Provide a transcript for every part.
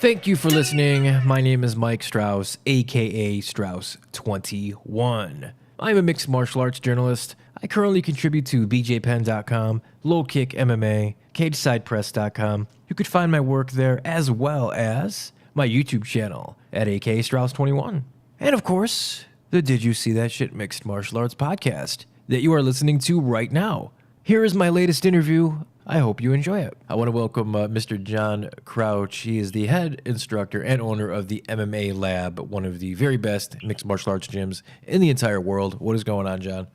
Thank you for listening. My name is Mike Strauss, aka Strauss21. I'm a mixed martial arts journalist. I currently contribute to bjpenn.com, Low Kick MMA, CageSidePress.com. You could find my work there as well as my YouTube channel at aka Strauss21. And of course, the Did You See That Shit Mixed Martial Arts podcast that you are listening to right now. Here is my latest interview. I hope you enjoy it. I want to welcome Mr. John Crouch. He is the head instructor and owner of the MMA Lab, one of the very best mixed martial arts gyms in the entire world. What is going on, John?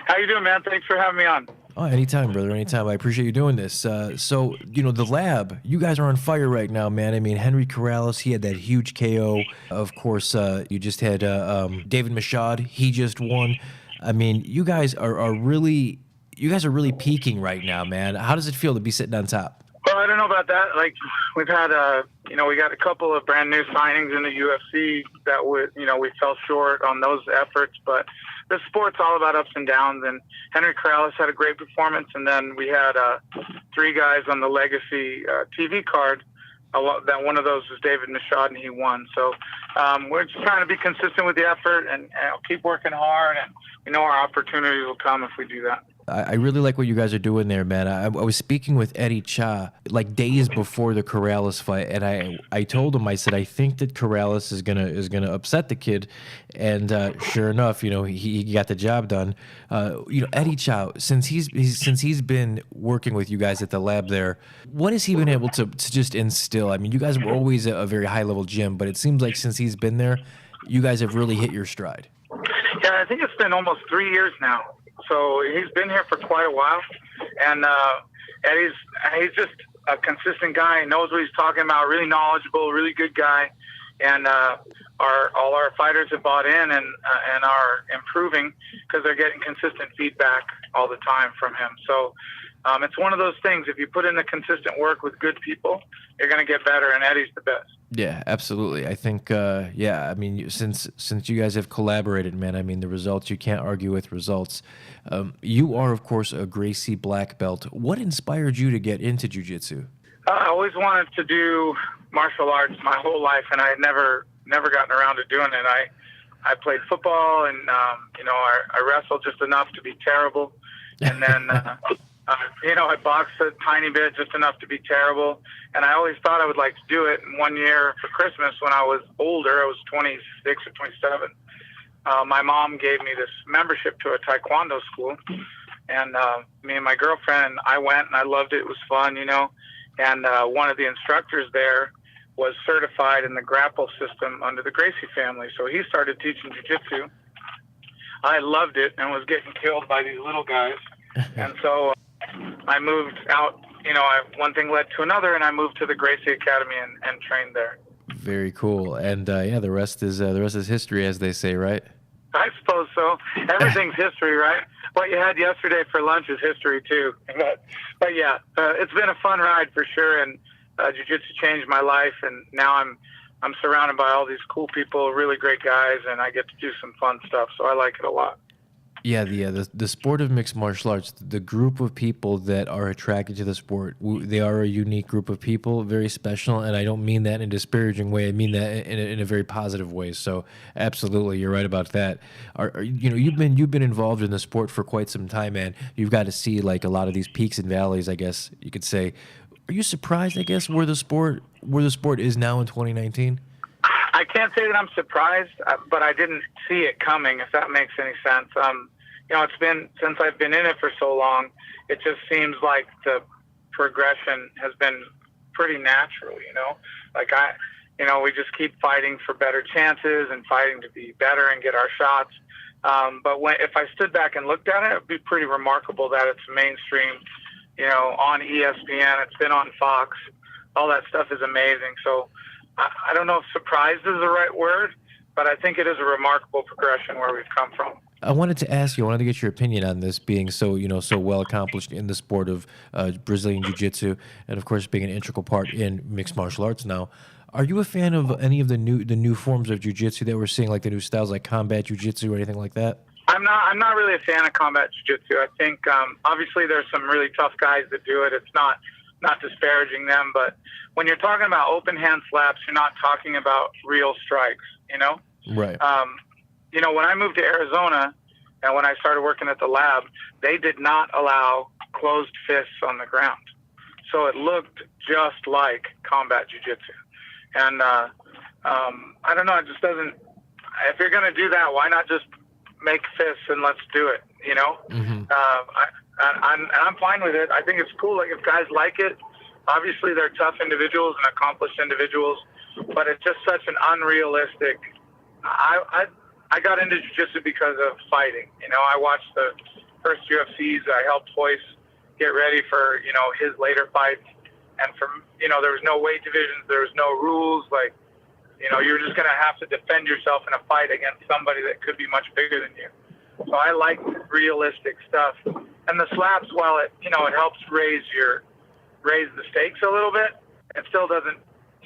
How you doing, man? Thanks for having me on. Oh, anytime, brother, anytime. I appreciate you doing this. So, the Lab, you guys are on fire right now, man. I mean, Henry Corrales, he had that huge KO. Of course, you just had David Michaud. He just won. I mean, you guys are really peaking right now, man. How does it feel to be sitting on top? Well, I don't know about that. Like, we've had, we got a couple of brand new signings in the UFC that we fell short on those efforts, but the sport's all about ups and downs, and Henry Corrales had a great performance, and then we had three guys on the Legacy TV card. That one of those was David Michaud, and he won. So we're just trying to be consistent with the effort and keep working hard, and we know our opportunities will come if we do that. I really like what you guys are doing there, man. I was speaking with Eddie Cha like days before the Corrales fight, and I told him, I said, I think that Corrales is gonna upset the kid, and sure enough, he got the job done. Eddie Cha, since he's been working with you guys at the lab there, what has he been able to just instill? I mean, you guys were always a very high level gym, but it seems like since he's been there, you guys have really hit your stride. Yeah, I think it's been almost 3 years now. So he's been here for quite a while, and he's just a consistent guy. He knows what he's talking about. Really knowledgeable, really good guy, and all our fighters have bought in and are improving because they're getting consistent feedback all the time from him. So it's one of those things. If you put in the consistent work with good people, you're going to get better, and Eddie's the best. Yeah, absolutely. I think, I mean, since you guys have collaborated, man, I mean, the results, you can't argue with results. You are, of course, a Gracie black belt. What inspired you to get into jiu-jitsu? I always wanted to do martial arts my whole life, and I had never gotten around to doing it. I played football, and, I wrestled just enough to be terrible. And then, I boxed a tiny bit, just enough to be terrible. And I always thought I would like to do it. And one year for Christmas, when I was older, I was 26 or 27, my mom gave me this membership to a taekwondo school. And me and my girlfriend, I went, and I loved it. It was fun, And one of the instructors there was certified in the grapple system under the Gracie family. So he started teaching jiu-jitsu. I loved it and was getting killed by these little guys. And so I moved out, one thing led to another, and I moved to the Gracie Academy and trained there. Very cool. And the rest is history, as they say, right? I suppose so. Everything's history, right? What you had yesterday for lunch is history too. But yeah, it's been a fun ride for sure, and jiu-jitsu changed my life, and now I'm surrounded by all these cool people, really great guys, and I get to do some fun stuff, so I like it a lot. Yeah, the sport of mixed martial arts, the group of people that are attracted to the sport, they are a unique group of people, very special, and I don't mean that in a disparaging way. I mean that in a very positive way. So, absolutely, you're right about that. You've been involved in the sport for quite some time, man. You've got to see like a lot of these peaks and valleys, I guess you could say. Are you surprised, I guess, where the sport is now in 2019? I can't say that I'm surprised, but I didn't see it coming, if that makes any sense. It's been, since I've been in it for so long, it just seems like the progression has been pretty natural, Like we just keep fighting for better chances and fighting to be better and get our shots. But if I stood back and looked at it, it'd be pretty remarkable that it's mainstream, on ESPN, it's been on Fox. All that stuff is amazing. So I don't know if surprised is the right word, but I think it is a remarkable progression where we've come from. I wanted to get your opinion on this, being so well accomplished in the sport of Brazilian Jiu-Jitsu, and of course being an integral part in mixed martial arts now. Are you a fan of any of the new forms of Jiu-Jitsu that we're seeing, like the new styles like combat Jiu-Jitsu or anything like that? I'm not really a fan of combat Jiu-Jitsu. I think obviously there's some really tough guys that do it. It's not not disparaging them, but when you're talking about open hand slaps, you're not talking about real strikes, you know? Right. You know, when I moved to Arizona and when I started working at the lab, they did not allow closed fists on the ground. So it looked just like combat jiu-jitsu. And I don't know, it just doesn't, if you're going to do that, why not just make fists and let's do it, you know? Mm-hmm. I'm fine with it. I think it's cool. Like, if guys like it, obviously they're tough individuals and accomplished individuals, but it's just such an unrealistic. I got into jiu-jitsu because of fighting. You know, I watched the first UFCs. I helped Hoist get ready for, you know, his later fights. And from, you know, there was no weight divisions. There was no rules. Like, you know, you're just going to have to defend yourself in a fight against somebody that could be much bigger than you. So I like realistic stuff. And the slaps, while it, you know, it helps raise the stakes a little bit, it still doesn't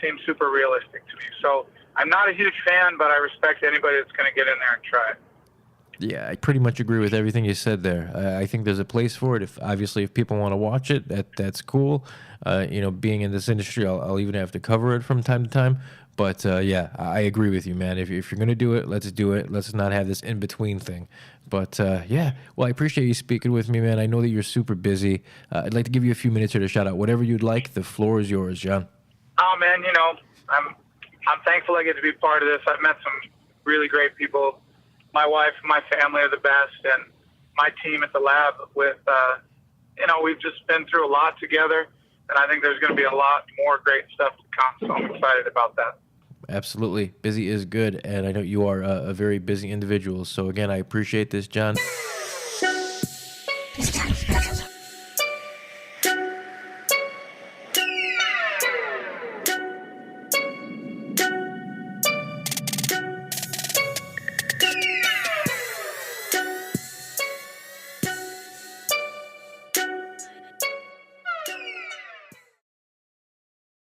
seem super realistic to me. So I'm not a huge fan, but I respect anybody that's going to get in there and try it. Yeah, I pretty much agree with everything you said there. I think there's a place for it. If people want to watch it, that's cool. You know, being in this industry, I'll even have to cover it from time to time. But yeah, I agree with you, man. If you're gonna do it, let's do it. Let's not have this in between thing. But yeah, well, I appreciate you speaking with me, man. I know that you're super busy. I'd like to give you a few minutes here to shout out whatever you'd like. The floor is yours, John. Oh man, you know, I'm thankful I get to be part of this. I've met some really great people. My wife and my family are the best, and my team at the lab with, you know, we've just been through a lot together, and I think there's going to be a lot more great stuff to come, so I'm excited about that. Absolutely. Busy is good, and I know you are a very busy individual. So again, I appreciate this, John.